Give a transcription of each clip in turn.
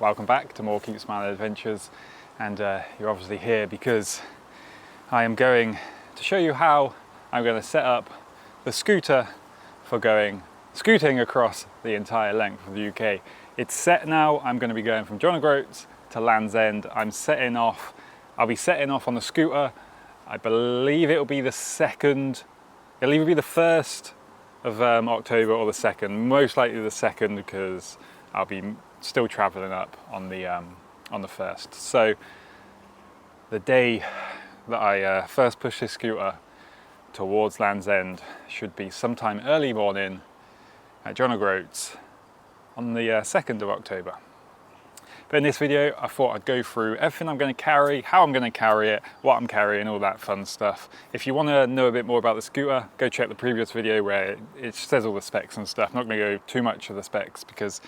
welcome back to more Keep Smiling Adventures, and you're obviously here because I am going to show you how I'm going to set up the scooter for going scooting across the entire length of the UK. It's set now. I'm going to be going from John O'Groats to Land's End. I'll be setting off on the scooter. I believe it'll be the 2nd, it'll either be the 1st of October or the 2nd, most likely the 2nd because I'll be still travelling up on the 1st. So the day that I first push this scooter towards Land's End should be sometime early morning at John O'Groats on the 2nd of October. But in this video, I thought I'd go through everything I'm going to carry, how I'm going to carry it, what I'm carrying, all that fun stuff. If you want to know a bit more about the scooter, go check the previous video where it says all the specs and stuff. I'm not going to go too much of the specs because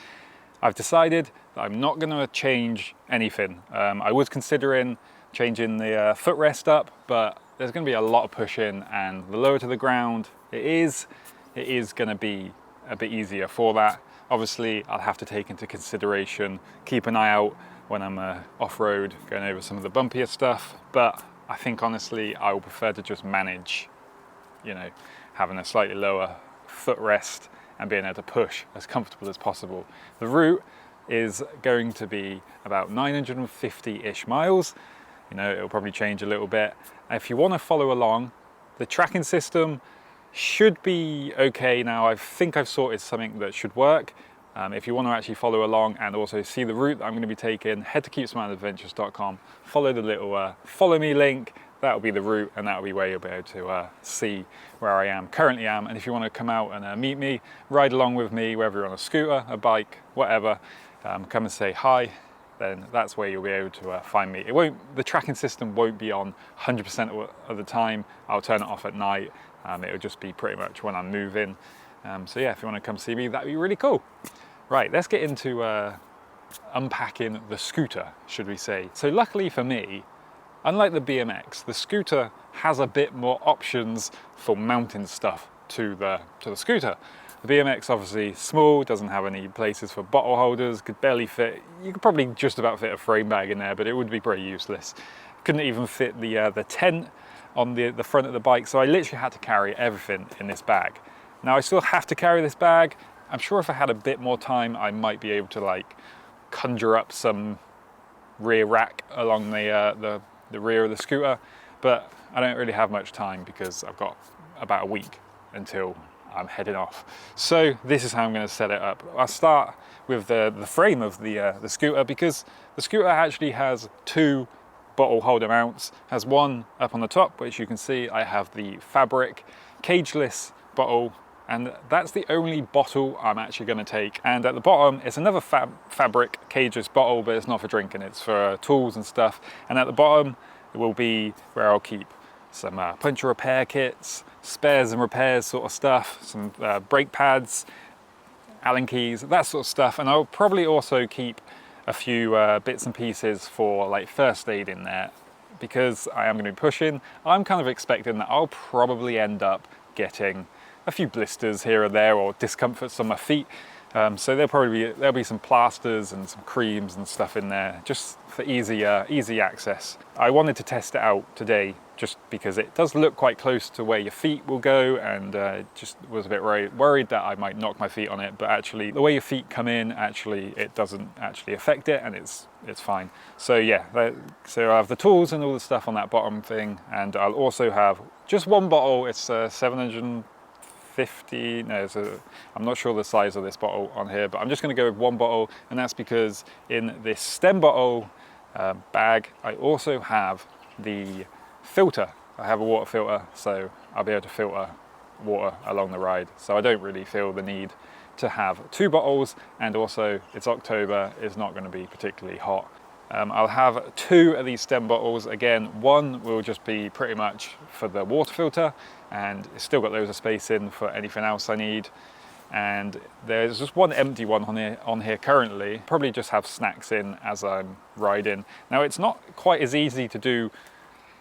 I've decided that I'm not going to change anything. I was considering changing the footrest up, but there's going to be a lot of pushing, and the lower to the ground it is going to be a bit easier for that. Obviously, I'll have to take into consideration, keep an eye out when I'm off-road, going over some of the bumpier stuff, but I think honestly I will prefer to just manage, having a slightly lower footrest and being able to push as comfortable as possible. The route is going to be about 950-ish miles. It'll probably change a little bit. If you want to follow along, the tracking system should be okay now. I think I've sorted something that should work. If you want to actually follow along and also see the route that I'm going to be taking, head to keepsmilingadventures.com, follow the little follow me link. That'll be the route, and that'll be where you'll be able to see where I currently am. And if you want to come out and meet me, ride along with me, whether you're on a scooter, a bike, whatever, come and say hi, then that's where you'll be able to find me. The tracking system won't be on 100% of the time. I'll turn it off at night. It'll just be pretty much when I'm moving. So yeah, if you want to come see me, that'd be really cool. Right, let's get into unpacking the scooter, should we say. So luckily for me, unlike the BMX, the scooter has a bit more options for mounting stuff to the scooter. The BMX obviously small, doesn't have any places for bottle holders, could barely fit. You could probably just about fit a frame bag in there, but it would be pretty useless. Couldn't even fit the tent on the front of the bike, so I literally had to carry everything in this bag. Now I still have to carry this bag. I'm sure if I had a bit more time, I might be able to conjure up some rear rack along the rear of the scooter, but I don't really have much time because I've got about a week until I'm heading off. So this is how I'm going to set it up. I'll start with the frame of the scooter, because the scooter actually has 2 bottle holder mounts. Has one up on the top, which you can see I have the fabric cageless bottle, and that's the only bottle I'm actually going to take. And at the bottom it's another fabric cageless bottle, but it's not for drinking, it's for tools and stuff. And at the bottom it will be where I'll keep some puncture repair kits, spares and repairs sort of stuff, some brake pads, Allen keys, that sort of stuff. And I'll probably also keep a few bits and pieces for first aid in there, because I am going to be pushing. I'm kind of expecting that I'll probably end up getting a few blisters here or there, or discomforts on my feet. So there'll be some plasters and some creams and stuff in there, just for easy access. I wanted to test it out today, just because it does look quite close to where your feet will go, and just was a bit worried that I might knock my feet on it, but actually the way your feet come in, actually it doesn't actually affect it, and it's fine. So yeah, so I have the tools and all the stuff on that bottom thing, and I'll also have just one bottle. It's 750, I'm not sure the size of this bottle on here, but I'm just going to go with one bottle, and that's because in this stem bottle bag I also have the filter. I have a water filter, so I'll be able to filter water along the ride, so I don't really feel the need to have 2 bottles. And also it's October, it's not going to be particularly hot. I'll have 2 of these stem bottles. Again, one will just be pretty much for the water filter, and it's still got loads of space in for anything else I need. And there's just one empty one on here currently. Probably just have snacks in as I'm riding. Now it's not quite as easy to do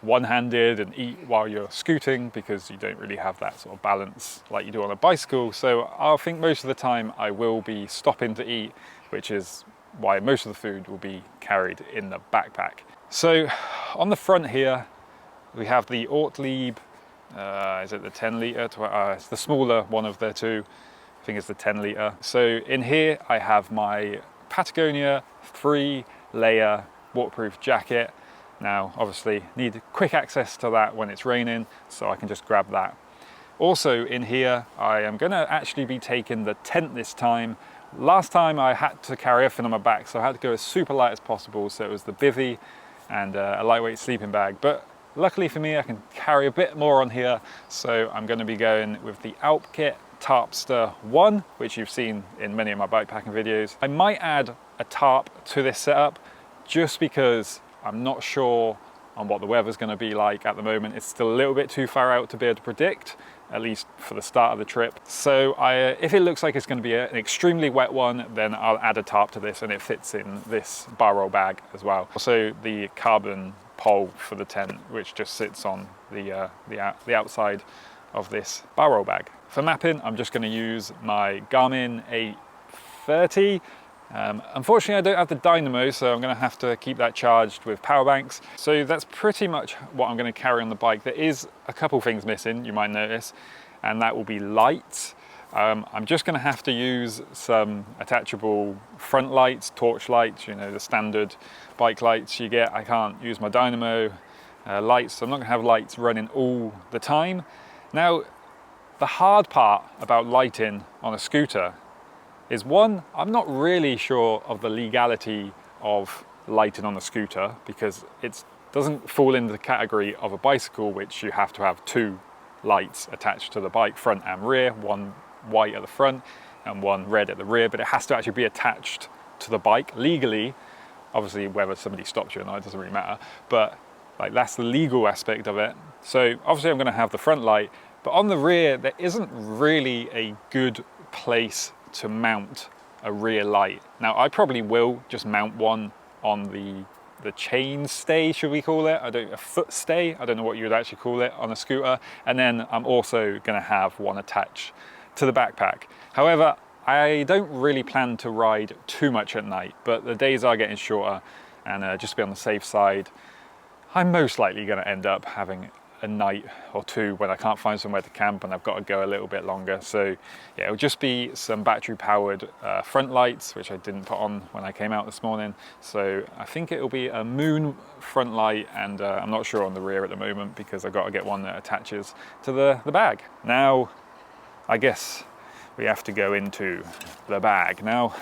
one-handed and eat while you're scooting, because you don't really have that sort of balance like you do on a bicycle. So I think most of the time I will be stopping to eat, which is why most of the food will be carried in the backpack. So on the front here, we have the Ortlieb, is it the 10 litre? It's the smaller one of the two. I think it's the 10 litre. So in here I have my Patagonia 3-layer waterproof jacket. Now obviously need quick access to that when it's raining, so I can just grab that. Also in here I am going to actually be taking the tent this time. Last time I had to carry everything on my back, so I had to go as super light as possible, so it was the bivvy and a lightweight sleeping bag. But luckily for me I can carry a bit more on here, so I'm going to be going with the Alp Kit Tarpster 1, which you've seen in many of my bikepacking videos. I might add a tarp to this setup just because I'm not sure on what the weather's going to be like at the moment. It's still a little bit too far out to be able to predict, at least for the start of the trip. So if it looks like it's going to be an extremely wet one, then I'll add a tarp to this, and it fits in this bar roll bag as well. Also the carbon pole for the tent, which just sits on the outside of this bar roll bag. For mapping, I'm just going to use my Garmin 830. Unfortunately I don't have the dynamo, so I'm going to have to keep that charged with power banks. So that's pretty much what I'm going to carry on the bike. There is a couple things missing, you might notice, and that will be lights. I'm just going to have to use some attachable front lights, torch lights, you know, the standard bike lights you get. I can't use my dynamo lights, so I'm not going to have lights running all the time. Now, the hard part about lighting on a scooter is, one, I'm not really sure of the legality of lighting on a scooter, because it doesn't fall into the category of a bicycle, which you have to have 2 lights attached to the bike, front and rear, one white at the front and one red at the rear, but it has to actually be attached to the bike legally. Obviously whether somebody stops you or not, it doesn't really matter, but like that's the legal aspect of it. So obviously I'm going to have the front light, but on the rear there isn't really a good place to mount a rear light. Now I probably will just mount one on the chain stay, should we call it? A foot stay, I don't know what you would actually call it on a scooter. And then I'm also going to have one attached to the backpack. However, I don't really plan to ride too much at night, but the days are getting shorter, and just to be on the safe side, I'm most likely going to end up having a night or two when I can't find somewhere to camp and I've got to go a little bit longer. So yeah, it'll just be some battery powered front lights, which I didn't put on when I came out this morning. So I think it'll be a moon front light, and I'm not sure on the rear at the moment because I've got to get one that attaches to the bag. Now I guess we have to go into the bag. Now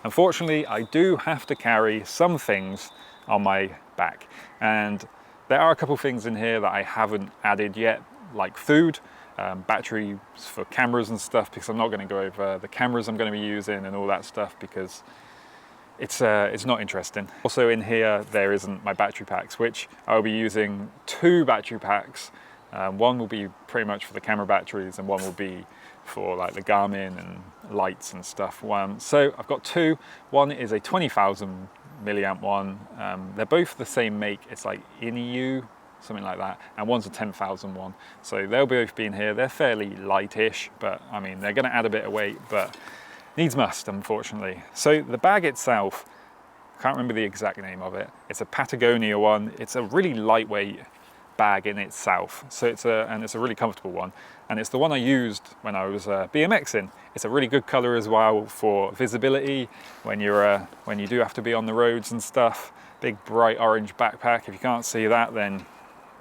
unfortunately I do have to carry some things on my back, and there are a couple things in here that I haven't added yet, like food, batteries for cameras and stuff, because I'm not going to go over the cameras I'm going to be using and all that stuff because it's not interesting. Also in here there isn't my battery packs, which I'll be using 2 battery packs. One will be pretty much for the camera batteries and one will be for like the Garmin and lights and stuff. So I've got 2. One is a 20,000 milliamp one. They're both the same make. It's like INEU, something like that, and one's a 10,000 one. So they'll both be in here. They're fairly lightish, but I mean they're going to add a bit of weight, but needs must, unfortunately. So the bag itself, I can't remember the exact name of it. It's a Patagonia one. It's a really lightweight bag in itself, so it's a really comfortable one, and it's the one I used when I was BMXing. It's a really good color as well for visibility when you do have to be on the roads and stuff. Big bright orange backpack. If you can't see that, then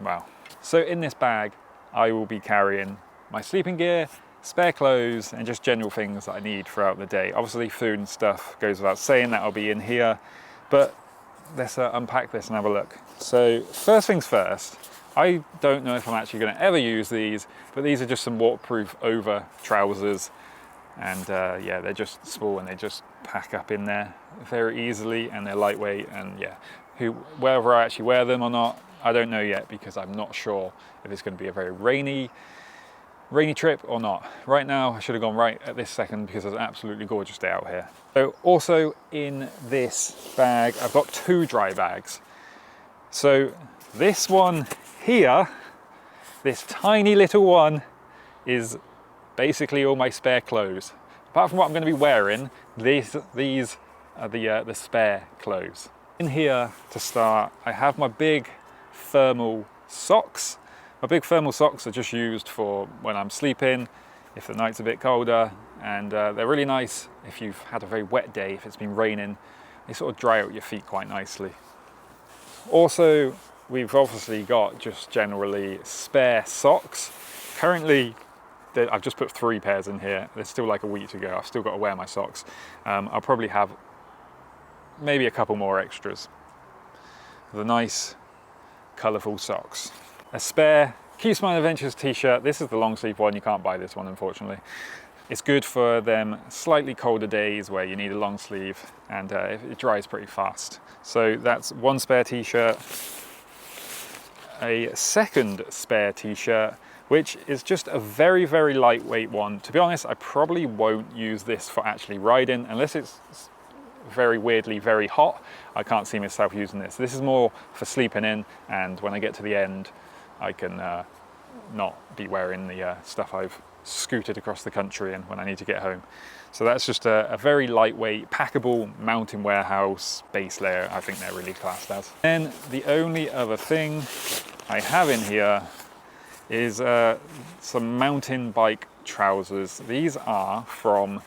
well. So in this bag I will be carrying my sleeping gear, spare clothes, and just general things that I need throughout the day. Obviously food and stuff goes without saying, that'll be in here, but let's unpack this and have a look. So first things first, I don't know if I'm actually going to ever use these, but these are just some waterproof over trousers, and yeah, they're just small and they just pack up in there very easily, and they're lightweight, and yeah, whether I actually wear them or not, I don't know yet, because I'm not sure if it's going to be a very rainy trip or not. Right now I should have gone right at this second because it's an absolutely gorgeous day out here. So also in this bag I've got 2 dry bags. So this one here, this tiny little one, is basically all my spare clothes. Apart from what I'm going to be wearing, these are the spare clothes. In here, to start, I have my big thermal socks. My big thermal socks are just used for when I'm sleeping, if the night's a bit colder, and they're really nice if you've had a very wet day, if it's been raining. They sort of dry out your feet quite nicely. Also, we've obviously got just generally spare socks. Currently, I've just put 3 pairs in here. There's still like a week to go. I've still got to wear my socks. I'll probably have maybe a couple more extras. The nice, colourful socks. A spare Keep Smiling Adventures t-shirt. This is the long sleeve one. You can't buy this one, unfortunately. It's good for them slightly colder days where you need a long sleeve, and it dries pretty fast. So that's 1 spare t-shirt. A second spare t-shirt, which is just a very, very lightweight one. To be honest, I probably won't use this for actually riding unless it's very weirdly very hot. I can't see myself using this. This is more for sleeping in, and when I get to the end I can not be wearing the stuff I've scooted across the country in when I need to get home. So that's just a very lightweight, packable mountain warehouse base layer. I think they're really classed as. Then the only other thing I have in here is some mountain bike trousers. These are from,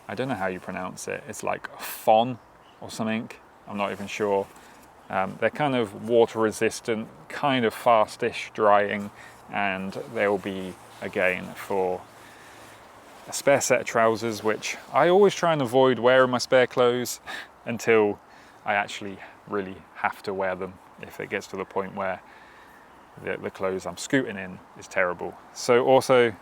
I don't know how you pronounce it. It's like Fon or something. I'm not even sure. They're kind of water resistant, kind of fastish drying, and they'll be, again, for a spare set of trousers, which I always try and avoid wearing my spare clothes until I actually really have to wear them, if it gets to the point where the clothes I'm scooting in is terrible. So also,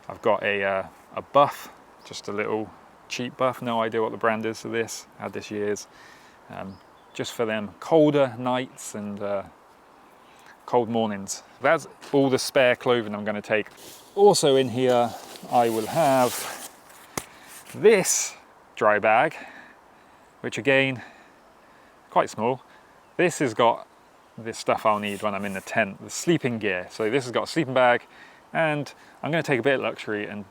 I've got a buff, just a little cheap buff, no idea what the brand is for this, had this year's, just for them colder nights and cold mornings. That's all the spare clothing I'm going to take. Also in here I will have this dry bag, which again, quite small. This has got this stuff I'll need when I'm in the tent, the sleeping gear. So this has got a sleeping bag, and I'm going to take a bit of luxury and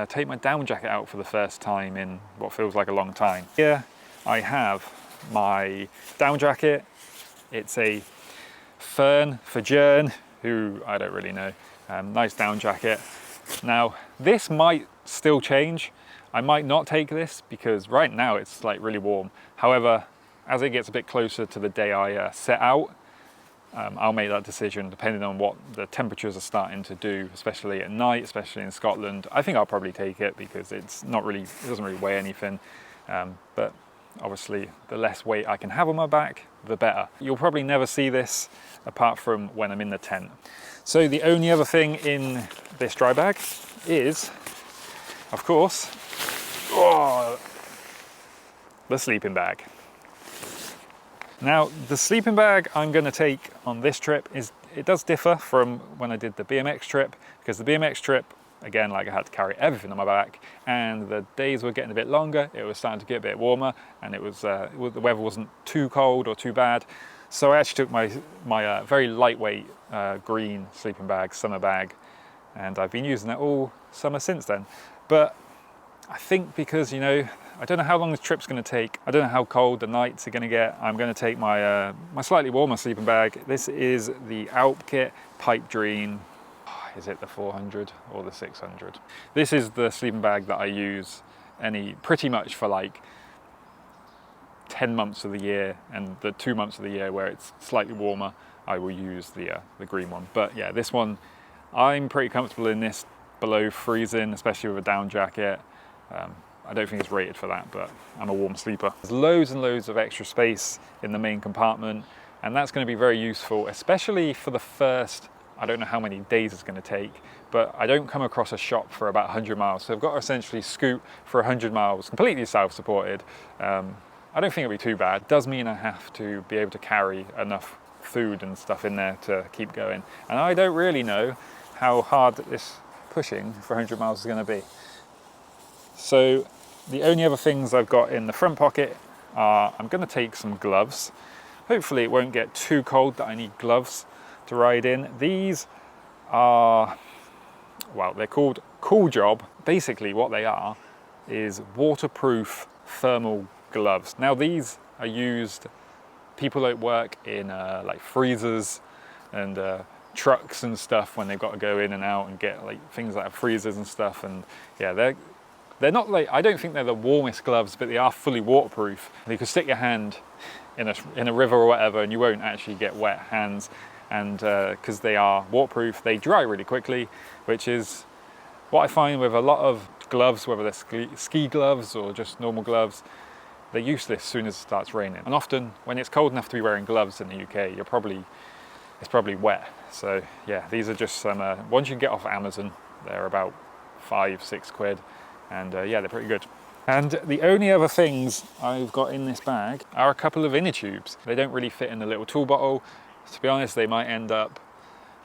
take my down jacket out for the first time in what feels like a long time. Here I have my down jacket. It's a Fern for Jern, who I don't really know. Nice down jacket. Now this might still change. I might not take this because right now it's like really warm. However, as it gets a bit closer to the day I set out, I'll make that decision depending on what the temperatures are starting to do, especially at night, especially in Scotland. I think I'll probably take it because it doesn't really weigh anything. But obviously the less weight I can have on my back, the better. You'll probably never see this apart from when I'm in the tent. So the only other thing in this dry bag is, of course, the sleeping bag. Now, the sleeping bag I'm going to take on this trip it does differ from when I did the BMX trip, because the BMX trip, again, like I had to carry everything on my back, and the days were getting a bit longer, it was starting to get a bit warmer, and the weather wasn't too cold or too bad. So I actually took my very lightweight green sleeping bag, summer bag, and I've been using that all summer since then. But I think because, you know, I don't know how long this trip's going to take. I don't know how cold the nights are going to get. I'm going to take my my slightly warmer sleeping bag. This is the Alp Kit Pipe Dream. Is it the 400 or the 600? This is the sleeping bag that I use pretty much for like 10 months of the year, and the 2 months of the year where it's slightly warmer, I will use the green one. But yeah, this one, I'm pretty comfortable in this below freezing, especially with a down jacket. I don't think it's rated for that, but I'm a warm sleeper. There's loads and loads of extra space in the main compartment, and that's going to be very useful, especially for the first, I don't know how many days it's going to take, but I don't come across a shop for about 100 miles. So I've got to essentially scoot for 100 miles, completely self-supported. I don't think it'll be too bad. It does mean I have to be able to carry enough food and stuff in there to keep going. And I don't really know how hard this pushing for 100 miles is going to be. So the only other things I've got in the front pocket are, I'm going to take some gloves. Hopefully it won't get too cold that I need gloves to ride in. These are, well, they're called Cool Job. Basically what they are is waterproof thermal gloves. Now these are used, people that work in like freezers and trucks and stuff, when they've got to go in and out and get like things like freezers and stuff. And yeah, they're not like, I don't think they're the warmest gloves, but they are fully waterproof. You can stick your hand in a river or whatever and you won't actually get wet hands. And because they are waterproof, they dry really quickly, which is what I find with a lot of gloves, whether they're ski gloves or just normal gloves, they're useless as soon as it starts raining. And often when it's cold enough to be wearing gloves in the UK, it's probably wet. So yeah, these are just some, once you get off Amazon, they're about 5-6 quid. And yeah, they're pretty good. And the only other things I've got in this bag are a couple of inner tubes. They don't really fit in the little tool bottle. To be honest, they might end up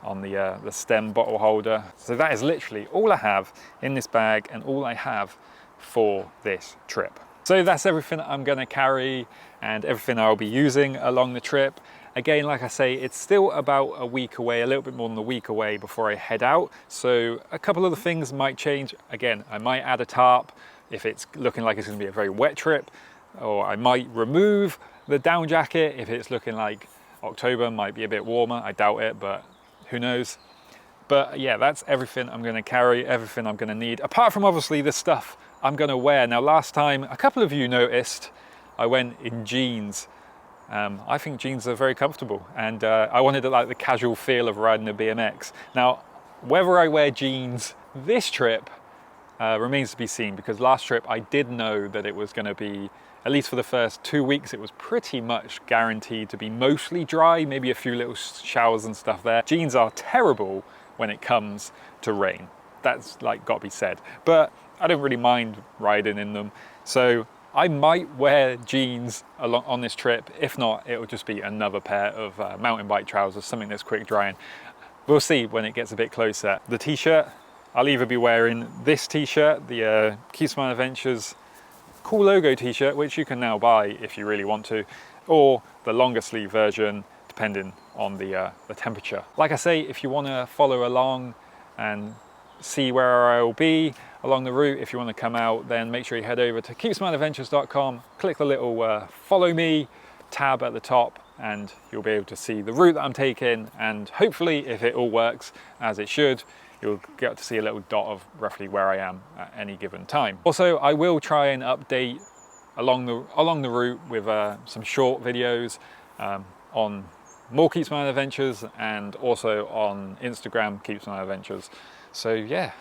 on the stem bottle holder. So that is literally all I have in this bag and all I have for this trip. So that's everything I'm gonna carry and everything I'll be using along the trip. Again, like I say, it's still about a week away, a little bit more than a week away before I head out. So a couple of the things might change. Again, I might add a tarp if it's looking like it's gonna be a very wet trip, or I might remove the down jacket if it's looking like October might be a bit warmer. I doubt it, but who knows. But yeah, that's everything I'm gonna carry, everything I'm gonna need, apart from obviously the stuff I'm gonna wear. Now last time, a couple of you noticed I went in jeans. I think jeans are very comfortable, and I wanted like the casual feel of riding a BMX. Now, whether I wear jeans this trip remains to be seen, because last trip I did know that it was gonna be, at least for the first 2 weeks, it was pretty much guaranteed to be mostly dry, maybe a few little showers and stuff there. Jeans are terrible when it comes to rain. That's like got to be said, but I don't really mind riding in them. So I might wear jeans along on this trip. If not, it will just be another pair of mountain bike trousers, something that's quick drying. We'll see when it gets a bit closer. The t-shirt, I'll either be wearing this t-shirt, the Keep Smiling Adventures cool logo t-shirt, which you can now buy if you really want to, or the longer sleeve version, depending on the temperature. Like I say, if you want to follow along and see where I will be along the route, if you want to come out, then make sure you head over to keepsmileadventures.com, click the little follow me tab at the top, and you'll be able to see the route that I'm taking, and hopefully, if it all works as it should, you'll get to see a little dot of roughly where I am at any given time. Also, I will try and update along the route with some short videos on more Keep Smiling Adventures, and also on Instagram, Keep Smiling Adventures. So yeah,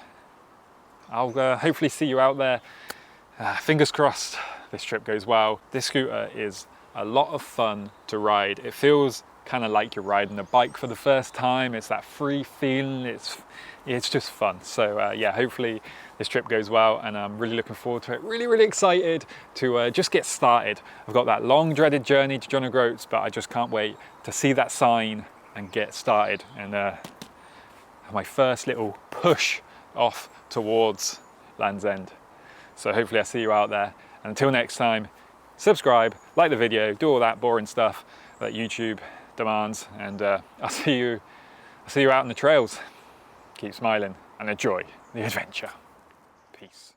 I'll hopefully see you out there. Fingers crossed this trip goes well. This scooter is a lot of fun to ride. It feels kind of like you're riding a bike for the first time. It's that free feeling. It's just fun. So yeah, hopefully this trip goes well, and I'm really looking forward to it. Really excited to just get started. I've got that long dreaded journey to John O'Groats, but I just can't wait to see that sign and get started, and my first little push off towards Land's End. So hopefully I see you out there, and until next time, subscribe, like the video, do all that boring stuff that YouTube demands, and I'll see you out in the trails. Keep smiling and enjoy the adventure. Peace.